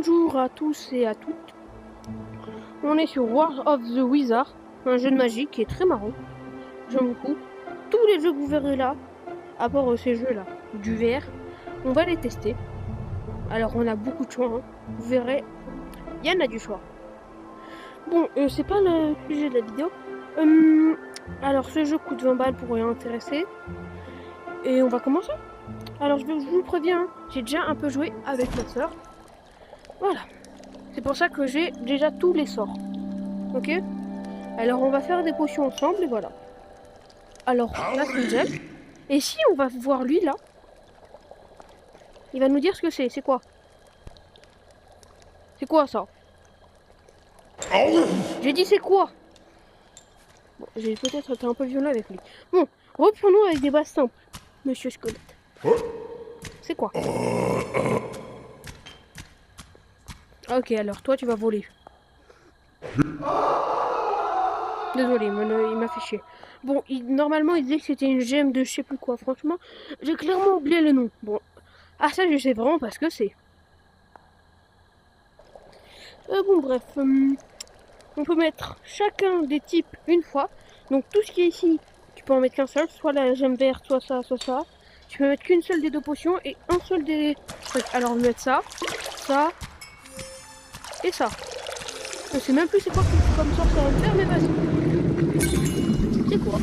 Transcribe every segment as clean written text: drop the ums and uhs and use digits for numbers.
Bonjour à tous et à toutes. On est sur War of the Wizard, un jeu de magie qui est très marrant. J'aime beaucoup. Tous les jeux que vous verrez là, à part ces jeux-là, du VR, on va les tester. Alors on a beaucoup de choix, hein. Vous verrez, il y en a du choix. Bon, c'est pas le sujet de la vidéo. Alors ce jeu coûte 20 balles pour y intéresser. Et on va commencer. Alors je vous préviens, j'ai déjà un peu joué avec ma soeur. Voilà. C'est pour ça que j'ai déjà tous les sorts. Ok? Alors on va faire des potions ensemble et voilà. Alors là c'est une gemme. Et si on va voir lui là, il va nous dire ce que c'est. C'est quoi? C'est quoi ça? J'ai dit c'est quoi? Bon, j'ai peut-être été un peu violent avec lui. Bon, reprenons avec des bases simples, monsieur Squelette. C'est quoi? Ok, alors toi tu vas voler. Désolé, il m'a fait chier. Bon, normalement il disait que c'était une gemme de je sais plus quoi. Franchement, j'ai clairement oublié le nom. Bon, ah ça je sais vraiment pas ce que c'est. Bon bref, on peut mettre chacun des types une fois. Donc tout ce qui est ici, tu peux en mettre qu'un seul, soit la gemme verte, soit ça, soit ça. Tu peux mettre qu'une seule des deux potions et un seul des trucs. Alors on va mettre ça, ça et ça. Je sais même plus c'est quoi comme ça va me faire, mais vas-y. C'est quoi?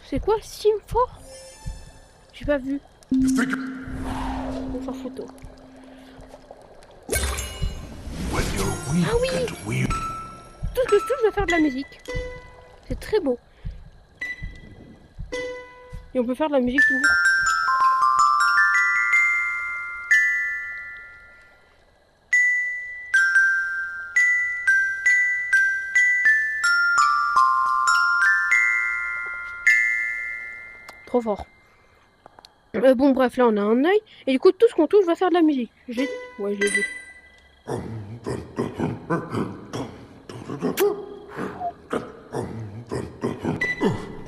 C'est quoi Simfort? J'ai pas vu. On s'en fout. Ah oui! Tout ce que je touche va faire de la musique. C'est très beau. Et on peut faire de la musique toujours. Trop fort. Bon bref, là on a un œil. Et du coup tout ce qu'on touche va faire de la musique. J'ai dit? Ouais, je l'ai dit.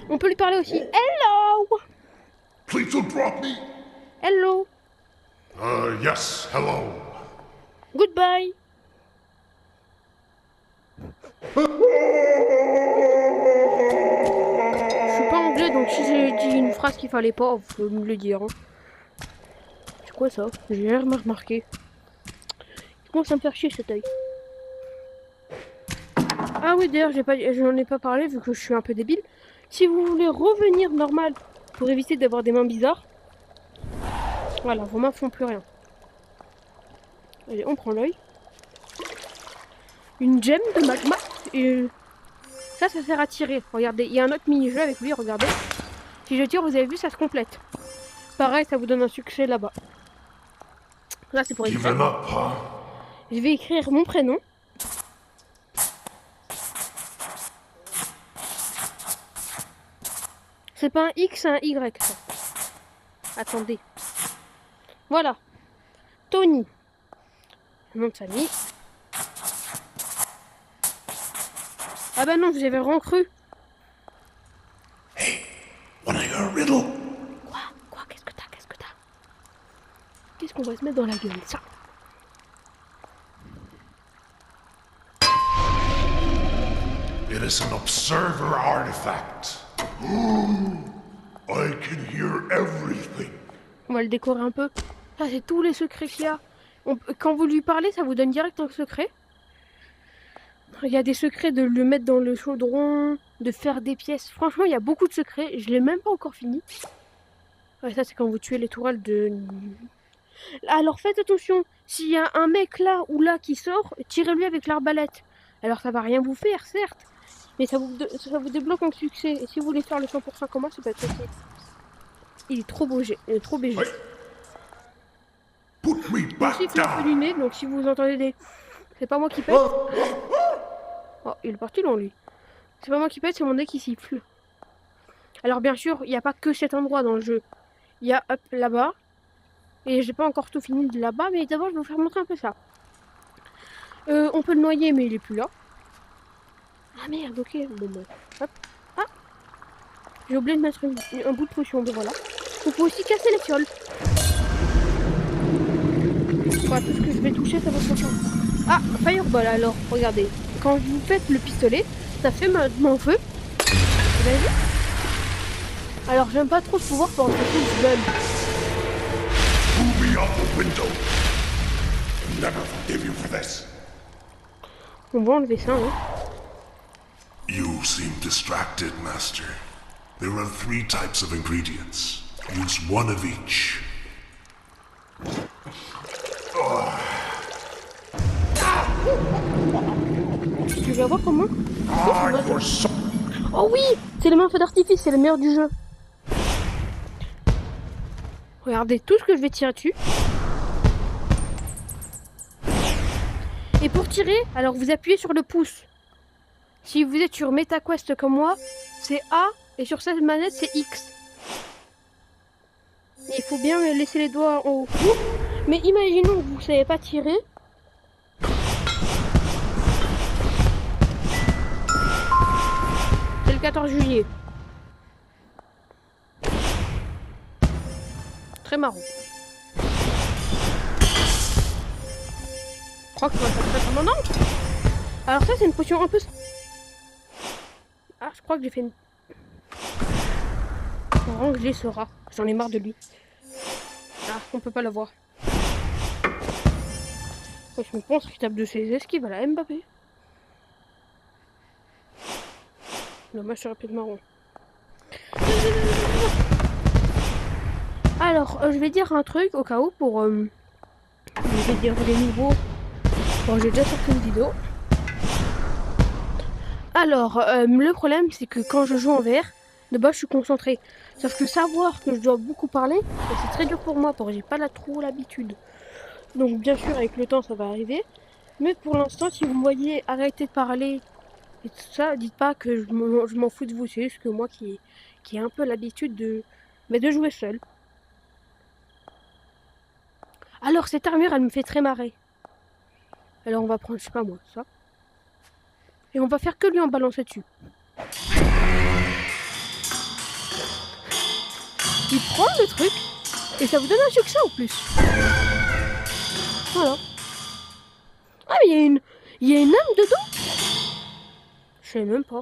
On peut lui parler aussi. Hello! Please don't drop me. Hello! Yes, hello. Goodbye! Je suis pas anglais, donc si j'ai dit une phrase qu'il fallait pas, vous pouvez me le dire. Hein. C'est quoi ça? J'ai jamais remarqué. Il commence à me faire chier cet œil. Ah oui, d'ailleurs, j'en ai pas parlé vu que je suis un peu débile. Si vous voulez revenir normal pour éviter d'avoir des mains bizarres, voilà, vos mains font plus rien. Allez, on prend l'œil. Une gemme de magma. Et ça sert à tirer. Regardez, il y a un autre mini-jeu avec lui, regardez. Si je tire, vous avez vu, ça se complète. Pareil, ça vous donne un succès là-bas. Là, c'est pour écrire. Je vais écrire mon prénom. C'est pas un X, c'est un Y. Ça. Attendez. Voilà. Tony. Nom de famille. Ah bah non, vous avez vraiment cru. Hey, wanna hear a riddle? Quoi? Qu'est-ce que t'as? Qu'est-ce qu'on va se mettre dans la gueule? Ça. It is an observer artifact. I can hear everything. On va le décorer un peu. Ça, c'est tous les secrets qu'il y a. Quand vous lui parlez, ça vous donne direct un secret. Il y a des secrets de le mettre dans le chaudron, de faire des pièces. Franchement, il y a beaucoup de secrets. Je l'ai même pas encore fini. Ouais, ça, c'est quand vous tuez les tourelles de... Alors, faites attention. S'il y a un mec là ou là qui sort, tirez-lui avec l'arbalète. Alors, ça va rien vous faire, certes. Mais ça vous débloque un succès. Et si vous voulez faire le 100% comment, ça peut être facile. Il est trop beau, il est trop BG. Put me back Aussi, il fait un peu du nez, donc si vous entendez des... C'est pas moi qui pète. Oh, il est parti long, lui. C'est pas moi qui pète, c'est mon nez qui siffle. Alors, bien sûr, il n'y a pas que cet endroit dans le jeu. Il y a, hop, là-bas. Et j'ai pas encore tout fini de là-bas, mais d'abord, je vais vous faire montrer un peu ça. On peut le noyer, mais il est plus là. Ah merde, ok. Bon, bah, hop. Ah, j'ai oublié de mettre un bout de potion, mais voilà. Vous pouvez aussi casser les fioles. Voilà, tout ce que je vais toucher, ça va se faire. Ah, Fireball alors, regardez. Quand vous faites le pistolet, ça fait mon feu. Vous avez vu? Alors, j'aime pas trop ce pouvoir pour empêcher le gun. Threw me out the window. Never forgive you for this. On va enlever ça, hein. You seem distracted, Master. There are 3 types of ingredients. Use one of each. Tu vas voir comment? You're so... Oh oui! C'est les mains feu d'artifice, c'est le meilleur du jeu. Regardez tout ce que je vais tirer dessus. Et pour tirer, alors vous appuyez sur le pouce. Si vous êtes sur MetaQuest comme moi, c'est A, et sur cette manette, c'est X. Il faut bien laisser les doigts en haut. Mais imaginons que vous ne savez pas tirer. C'est le 14 juillet. Très marrant. Je crois que ça va faire très non. Alors ça c'est une potion un peu... Ah je crois que j'ai fait une... Ranger ce rat. J'en ai marre de lui. Ah on peut pas l'avoir. Je me pense qu'il tape de ses esquives à la Mbappé. Dommage sur la de marron. Alors je vais dire un truc au cas où pour... je vais dire les nouveaux. Bon j'ai déjà sorti une vidéo. Alors, le problème, c'est que quand je joue en VR, de base, je suis concentré. Sauf que savoir que je dois beaucoup parler, c'est très dur pour moi, parce que j'ai pas trop l'habitude. Donc, bien sûr, avec le temps, ça va arriver. Mais pour l'instant, si vous me voyez arrêter de parler et tout ça, dites pas que je m'en fous de vous. C'est juste que moi qui ai un peu l'habitude de jouer seul. Alors, cette armure, elle me fait très marrer. Alors, on va prendre, je sais pas moi, ça. Et on va faire que lui en balancer dessus. Il prend le truc et ça vous donne un succès en plus. Voilà. Ah mais il y a une âme dedans. Je sais même pas.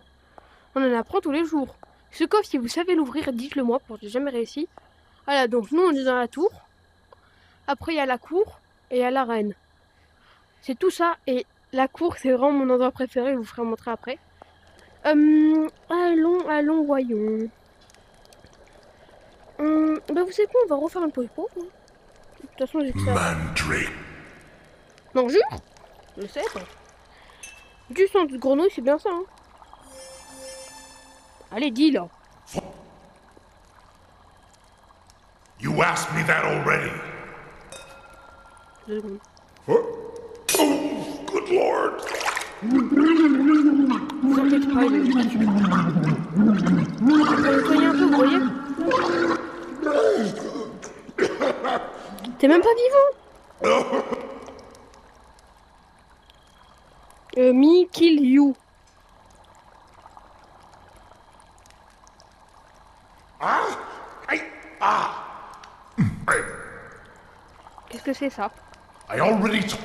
On en apprend tous les jours. Ce coffre, si vous savez l'ouvrir, dites-le moi, parce que j'ai jamais réussi. Voilà, donc nous on est dans la tour. Après il y a la cour et il y a l'arène. C'est tout ça et la cour, c'est vraiment mon endroit préféré, je vous ferai montrer après. Allons, voyons. Bah vous savez quoi, on va refaire un popo. De toute façon, j'ai que ça. Mandrake. Non, jure. Je le sais pas. Du sang de grenouille, c'est bien ça, hein. Allez, dis là. You asked me that already. 2 secondes. Oh, good lord. Vous en faites pas, il est dessus. On va nettoyer un peu, vous voyez. T'es même pas vivant. Me kill you. Qu'est-ce que c'est ça? I already told...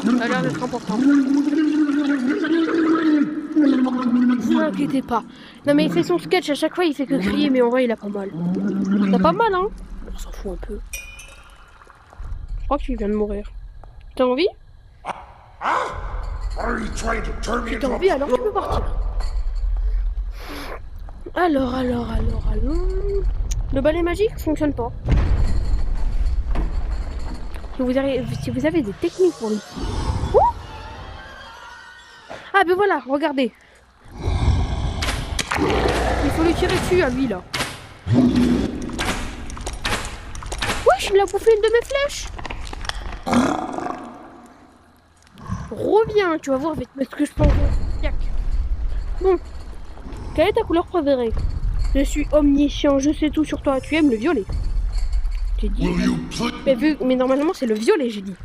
Ça a l'air d'être important. Vous inquiétez pas. Non mais il fait son sketch, à chaque fois il fait que crier, mais en vrai il a pas mal. Il a pas mal, hein. On s'en fout un peu. Je crois qu'il vient de mourir. T'as envie? Si t'as envie, alors tu peux partir. Alors. Le balai magique fonctionne pas. Si vous avez des techniques pour lui. Oh, ah ben voilà, regardez. Il faut lui tirer dessus à lui là. Wesh, il m'a bouffé une de mes flèches. Reviens, tu vas voir avec ce que je pense. Yac. Bon. Quelle est ta couleur préférée? Je suis omniscient, je sais tout sur toi. Tu aimes le violet. J'ai dit. Mais normalement c'est le violet, j'ai dit.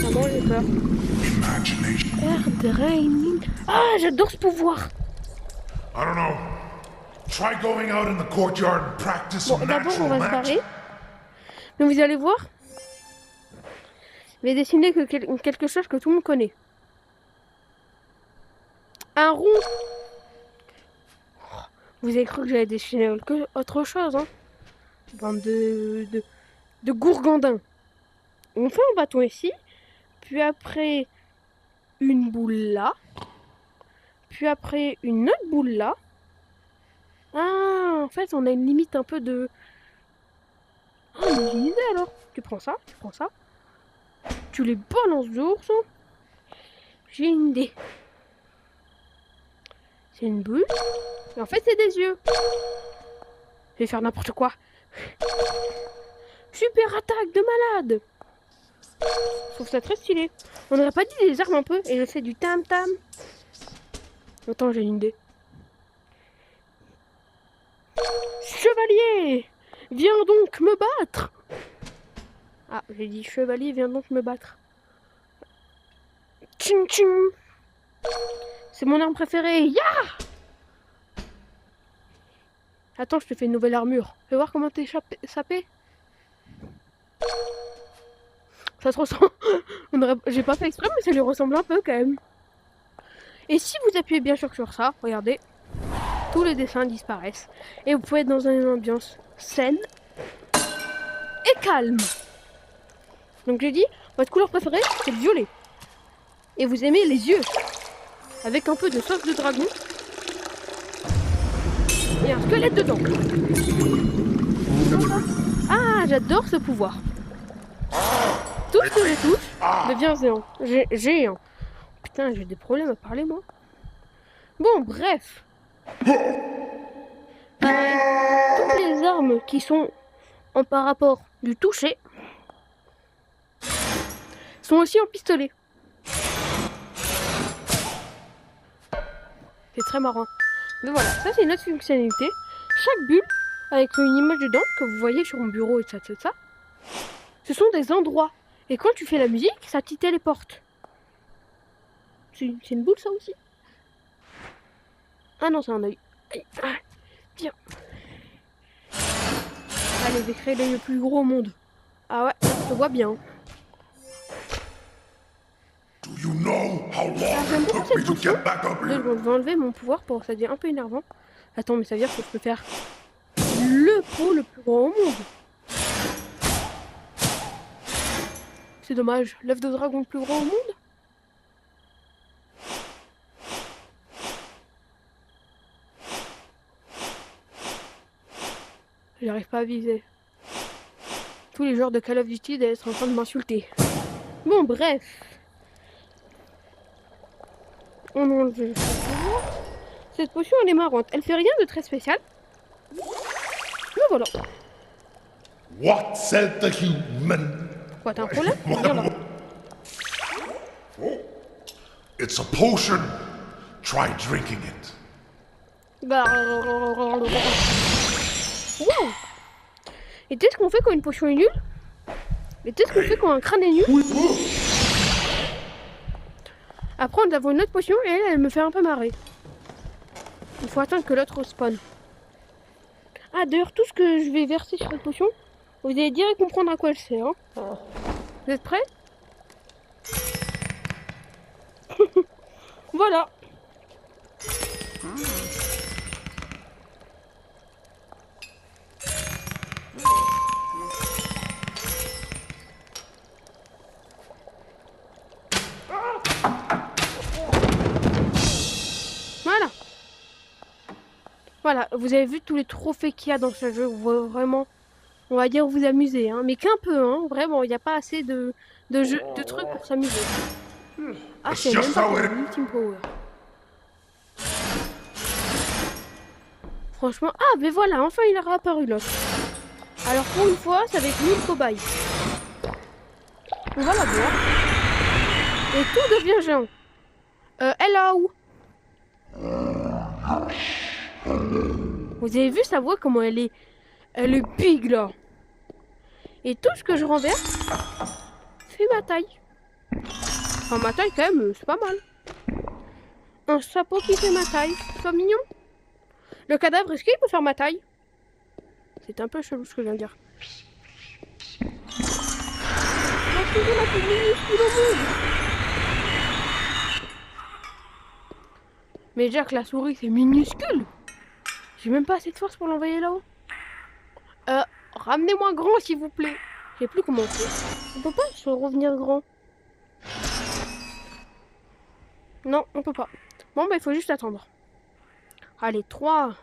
Maman, j'ai peur. Air draining. Ah, j'adore ce pouvoir. I don't know. Try going out in the courtyard and practice Bon, some d'abord, on natural va se magic. barrer. Mais vous allez voir, je vais dessiner quelque chose que tout le monde connaît. Un rond. Vous avez cru que j'allais dessiner autre chose, hein? Bande de gourgandins. On fait un bâton ici, puis après une boule là, puis après une autre boule là. Ah, en fait, on a une limite un peu de... Ah, mais j'ai une idée alors. Tu prends ça, tu les balances dehors, ça. J'ai une idée. C'est une boule. Et en fait, c'est des yeux. Je vais faire n'importe quoi. Super attaque de malade. Je trouve ça très stylé. On n'aurait pas dit des armes un peu. Et je fais du tam-tam. Attends, j'ai une idée. Chevalier, viens donc me battre. Ah, j'ai dit chevalier, viens donc me battre. Tching tching. C'est mon arme préférée. Ya! Attends, je te fais une nouvelle armure. Fais voir comment t'es sapé. Ça se ressemble. J'ai pas fait exprès, mais ça lui ressemble un peu quand même. Et si vous appuyez bien sûr sur ça, regardez, tous les dessins disparaissent. Et vous pouvez être dans une ambiance saine et calme. Donc j'ai dit, votre couleur préférée, c'est le violet. Et vous aimez les yeux. Avec un peu de sauce de dragon. Et un squelette dedans. Ah, j'adore ce pouvoir. Tout ce que je touche devient géant. Géant. Putain, j'ai des problèmes à parler, moi. Bon, bref. Toutes les armes qui sont en par rapport du toucher sont aussi en pistolet. C'est très marrant. Mais voilà, ça c'est une autre fonctionnalité. Chaque bulle, avec une image dedans, que vous voyez sur mon bureau et ça, ce sont des endroits. Et quand tu fais la musique, ça t'y téléporte. C'est une boule ça aussi? Ah non, c'est un œil. Tiens. Allez, je vais créer l'œil le plus gros au monde. Ah ouais, je te vois bien. Do you know how long J'aime it beaucoup took cette me to potion. get back up Je here? vais enlever mon pouvoir pour que ça devient un peu énervant. Attends, mais ça veut dire que je peux faire le pot le plus grand au monde. C'est dommage, l'œuf de dragon le plus grand au monde. J'arrive pas à viser. Tous les joueurs de Call of Duty doivent être en train de m'insulter. Bon, bref. On enlève le pouvoir. Cette potion, elle est marrante. Elle fait rien de très spécial. Mais voilà. What said the human? Quoi, t'as un problème? Viens là. It's a potion. Try drinking it. Wow. Et tu sais ce qu'on fait quand une potion est nulle? Et tu sais ce qu'on fait quand un crâne est nul? Après, nous avons une autre potion et elle me fait un peu marrer. Il faut attendre que l'autre spawn. Ah, d'ailleurs, tout ce que je vais verser sur cette potion, vous allez direct comprendre à quoi elle sert. Hein. Vous êtes prêts? Voilà. Voilà. Voilà, vous avez vu tous les trophées qu'il y a dans ce jeu. Vous pouvez vraiment, on va dire, vous amuser. Hein. Mais qu'un peu, hein. Vraiment, il n'y a pas assez de trucs pour s'amuser. Ah, c'est même pas Ultimate Power. Franchement, ah, mais voilà, enfin il a réapparu l'autre. Alors pour une fois, c'est avec nous le cobaye. On va la voir. Et tout devient géant. Hello. Vous avez vu sa voix, comment elle est big là. Et tout ce que je renverse fait ma taille. Enfin ma taille quand même, c'est pas mal. Un chapeau qui fait ma taille, c'est pas mignon? Le cadavre, est-ce qu'il peut faire ma taille? C'est un peu chelou ce que je viens de dire. Mais déjà que la souris c'est minuscule. J'ai même pas assez de force pour l'envoyer là-haut. Ramenez-moi grand s'il vous plaît. Je sais plus comment on fait. On peut pas se revenir grand. Non, on peut pas. Bon bah il faut juste attendre. Allez, 3.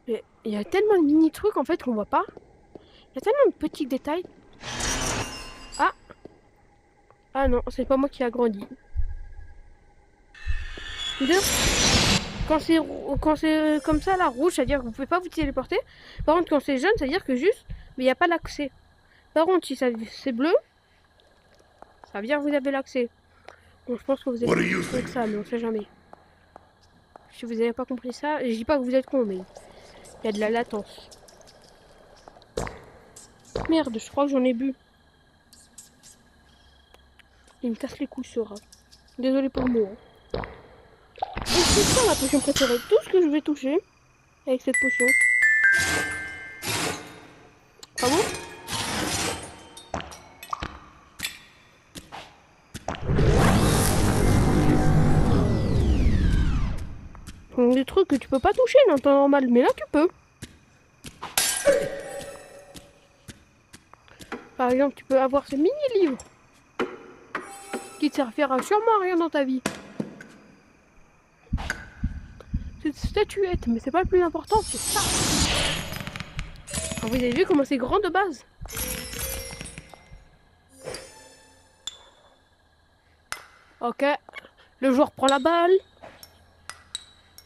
Mais il y a tellement de mini trucs en fait qu'on voit pas. Il y a tellement de petits détails. Ah. Ah non, c'est pas moi qui a grandi. Quand c'est comme ça, la rouge, c'est-à-dire que vous pouvez pas vous téléporter. Par contre, quand c'est jaune, c'est-à-dire que juste, mais il n'y a pas l'accès. Par contre, si c'est bleu, ça veut dire que vous avez l'accès. Bon, je pense que vous êtes avec ça, mais on sait jamais. Si vous n'avez pas compris ça, je dis pas que vous êtes con, mais il y a de la latence. Merde, je crois que j'en ai bu. Il me casse les couilles, ce rat. Désolé pour le mot. Hein. Et c'est ça la potion préférée. Tout ce que je vais toucher avec cette potion. Ah bon? Des trucs que tu peux pas toucher dans temps normal, mais là tu peux. Par exemple, tu peux avoir ce mini-livre qui te servira sûrement à rien dans ta vie. Cette statuette, mais c'est pas le plus important, c'est ça. Alors, vous avez vu comment c'est grand de base? Ok, le joueur prend la balle.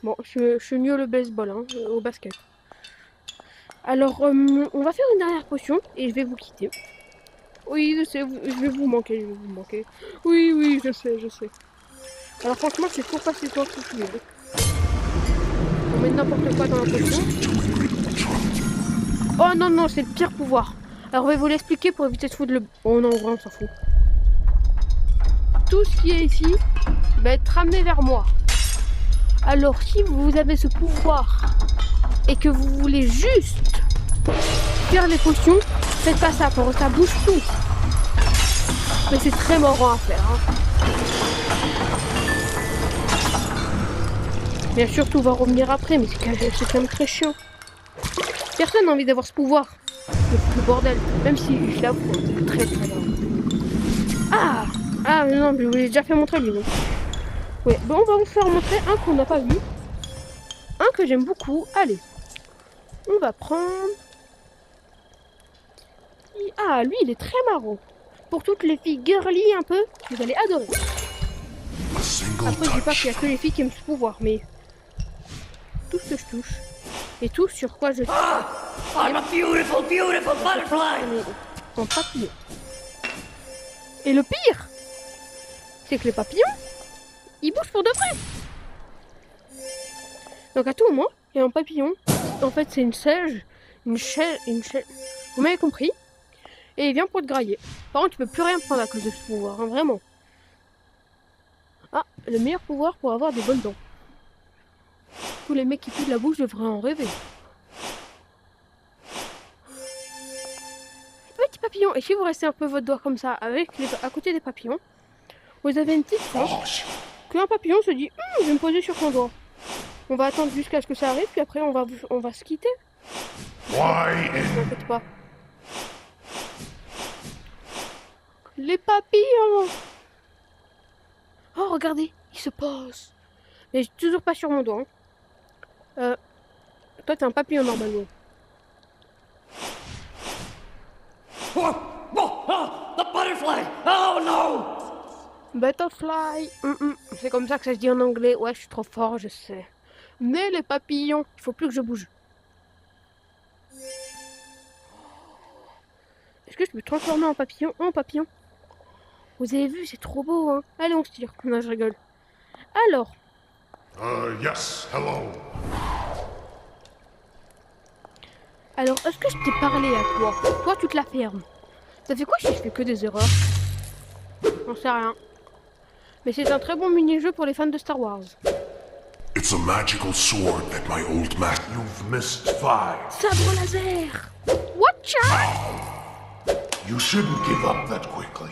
Bon, je suis mieux au baseball, hein, au basket. Alors, on va faire une dernière potion et je vais vous quitter. Oui, je sais, je vais vous manquer, Oui, je sais. Alors franchement, c'est pour passer toi tout de suite. On met n'importe quoi dans la potion. Oh non, c'est le pire pouvoir. Alors, on va vous l'expliquer pour éviter de foutre le... Oh non, vraiment, on s'en fout. Tout ce qui est ici va être ramené vers moi. Alors, si vous avez ce pouvoir et que vous voulez juste faire les potions, faites pas ça, pour ça bouge tout. Mais c'est très marrant à faire. Hein. Bien sûr, tout va revenir après, mais c'est quand même très chiant. Personne n'a envie d'avoir ce pouvoir. Le bordel, même si je l'avoue, c'est très bien. Ah non, je vous l'ai déjà fait montrer lui. Non. Ouais, bon, on va vous faire montrer un qu'on n'a pas vu. Un que j'aime beaucoup. Allez, on va prendre... Ah, lui, il est très marrant. Pour toutes les filles girly un peu, vous allez adorer. Après, je dis pas qu'il y a que les filles qui aiment ce pouvoir, mais... Tout ce que je touche, et tout sur quoi je... I'm a beautiful butterfly! En papillon. Et le pire, c'est que les papillons, ils bougent pour de vrai. Donc à tout moment, il y a un papillon. En fait, c'est une chaise. Vous m'avez compris? Et il vient pour te grailler. Par contre, tu peux plus rien prendre à cause de ce pouvoir, hein, vraiment. Ah, le meilleur pouvoir pour avoir des bonnes dents. Tous les mecs qui puent de la bouche devraient en rêver. Petit papillon. Et si vous restez un peu votre doigt comme ça, à côté des papillons, vous avez une petite chance qu'un papillon se dit je vais me poser sur ton doigt. On va attendre jusqu'à ce que ça arrive, puis après on va se quitter. Ne t'inquiète pas. Les papillons. Oh, regardez, il se pose. Mais toujours pas sur mon doigt. Hein. Toi, t'es un papillon normalement. The butterfly! Oh no! Butterfly. C'est comme ça que ça se dit en anglais. Ouais, je suis trop fort, je sais. Mais les papillons, il faut plus que je bouge. Est-ce que je peux me transformer en papillon? Vous avez vu, c'est trop beau, hein. Allez, on se tire. Non, je rigole. Alors. Yes, hello. Alors, est-ce que je t'ai parlé à toi? Toi, tu te la fermes. Ça fait quoi si je fais que des erreurs? J'en sais rien. Mais c'est un très bon mini-jeu pour les fans de Star Wars. It's It's a magical sword that my old master... You've missed 5. Sabre laser. Watch out! You shouldn't give up that quickly.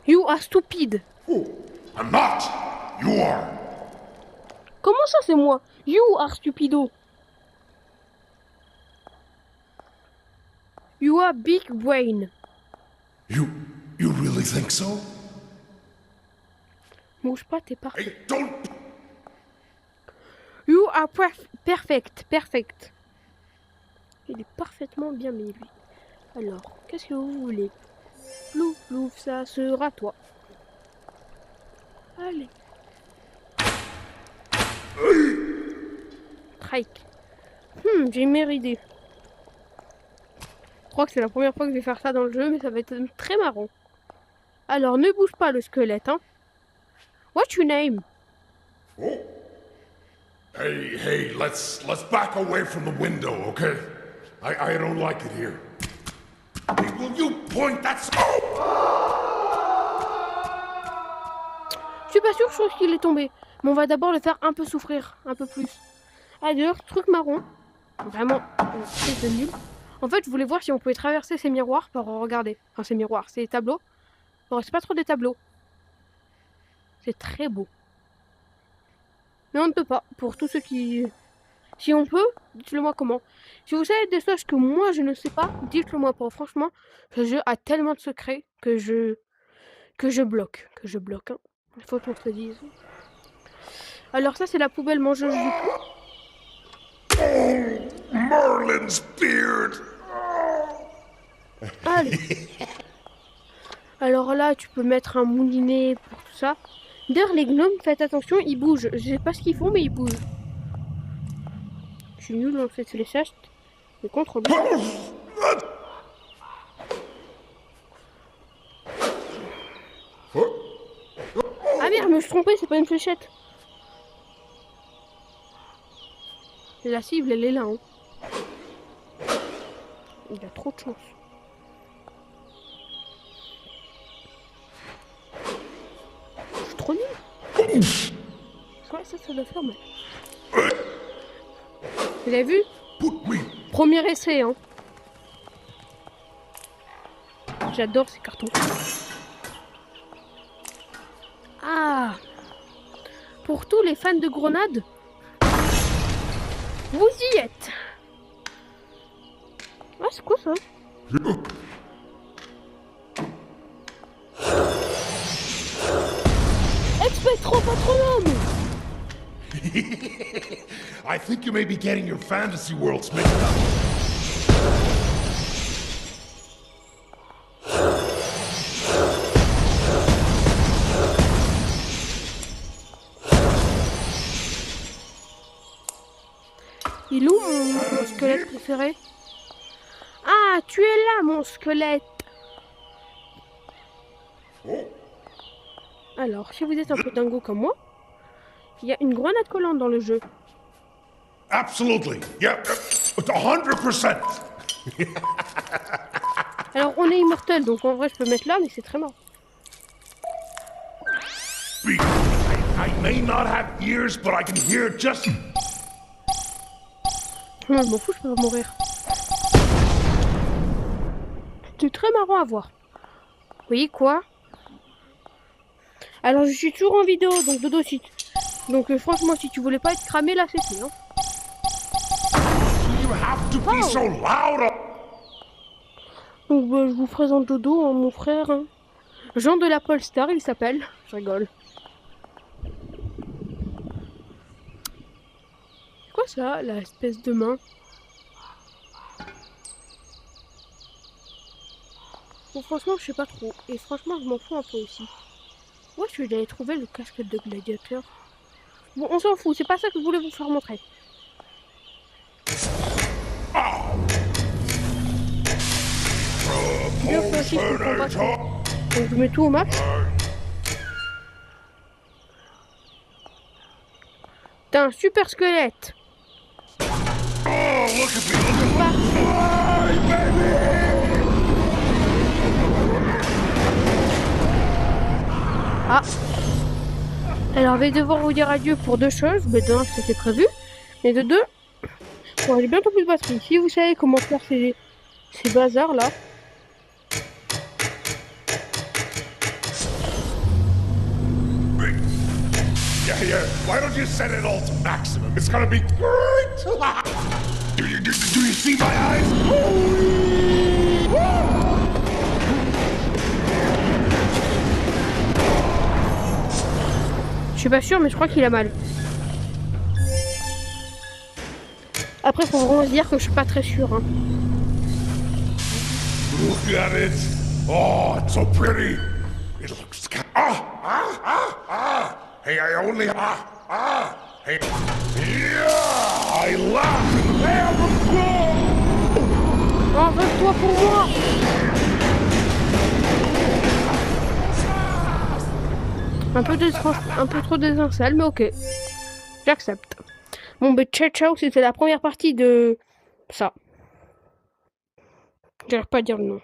You are stupid. Oh, I'm not. You are. Comment ça c'est moi? You are stupido. You are big brain. You really think so? Bouge pas, t'es parfait. Hey, don't... You are perfect. Il est parfaitement bien mis, lui. Alors, qu'est-ce que vous voulez? Plouf, plouf, ça sera toi. Allez. Trike. J'ai une meilleure idée. Je crois que c'est la première fois que je vais faire ça dans le jeu, mais ça va être très marrant. Alors, ne bouge pas le squelette, hein. What's your name? Oh. Hey, let's back away from the window, okay? I don't like it here. Hey, will you point that scope? Je suis pas sûre, je trouve qu'il est tombé. Mais on va d'abord le faire un peu souffrir, un peu plus. Ah d'ailleurs, truc marron. Vraiment, c'est nul. En fait, je voulais voir si on pouvait traverser ces miroirs pour regarder. Enfin, ces miroirs, ces tableaux. Bon, c'est pas trop des tableaux. C'est très beau. Mais on ne peut pas. Pour tous ceux qui... Si on peut, dites-le moi comment. Si vous savez des choses que moi je ne sais pas, dites-le moi pas. Franchement, ce jeu a tellement de secrets que je bloque. Hein. Il faut qu'on se le dise. Alors ça, c'est la poubelle mangeuse du coup. Oh, Merlin's beard. Allez. Alors là, tu peux mettre un moulinet pour tout ça. D'ailleurs, les gnomes, faites attention, ils bougent. Je sais pas ce qu'ils font, mais ils bougent. Je suis nul dans cette fléchage. Mais contrôle. Ah merde, je me suis trompé, c'est pas une fléchette. La cible, elle est là. Hein. Il a trop de chance. Je suis trop nul. Ouais, ça doit faire mal. Vous avez vu? Premier essai, hein. J'adore ces cartons. Ah! Pour tous les fans de grenades, vous y êtes! Ah, c'est quoi ça? Expectro Patronum! I think you may be getting your fantasy worlds mixed up. Il est où mon squelette préféré? Ah, tu es là, mon squelette! Alors, si vous êtes un peu dingo comme moi, il y a une grenade collante dans le jeu. Absolutely. Yeah, 100%. Alors, on est immortel, donc en vrai, je peux mettre là, mais c'est très marrant. I may not have ears, but I can hear just... Non, je m'en fous, je peux mourir. C'est très marrant à voir. Vous voyez quoi? Alors, je suis toujours en vidéo, donc Dodo, si... Donc, franchement, si tu voulais pas être cramé, là, c'est fait, hein. You have to be so loud. Donc, je vous présente Dodo, hein, mon frère. Hein. Jean de la Polestar, il s'appelle. Je rigole. C'est quoi ça, la espèce de main? Bon, franchement, je sais pas trop. Et franchement, je m'en fous un peu aussi. Où est-ce que j'allais trouver le casque de gladiateur? Bon, on s'en fout, c'est pas ça que je voulais vous faire montrer. Bien fait aussi, je comprends pas trop. Donc je mets tout au max. T'as un super squelette. Ah. Alors, je vais devoir vous dire adieu pour deux choses. Mais de un, c'était prévu. Et de deux, bon, j'ai bientôt plus de batterie. Si vous savez comment faire ces bazars là. Yeah. Why don't you set it all to maximum? It's gonna be great. Do you see my eyes? Je suis pas sûr, mais je crois qu'il a mal. Après, faut vraiment se dire que je suis pas très sûr. Hein. Look at it. Oh, it's so pretty. It looks. Hey, I only. Hey. Yeah, I laugh. Envole-toi pour moi. Un peu trop d'étincelles, mais ok. J'accepte. Bon, ben ciao, c'était la première partie de ça. J'arrive pas à dire le nom.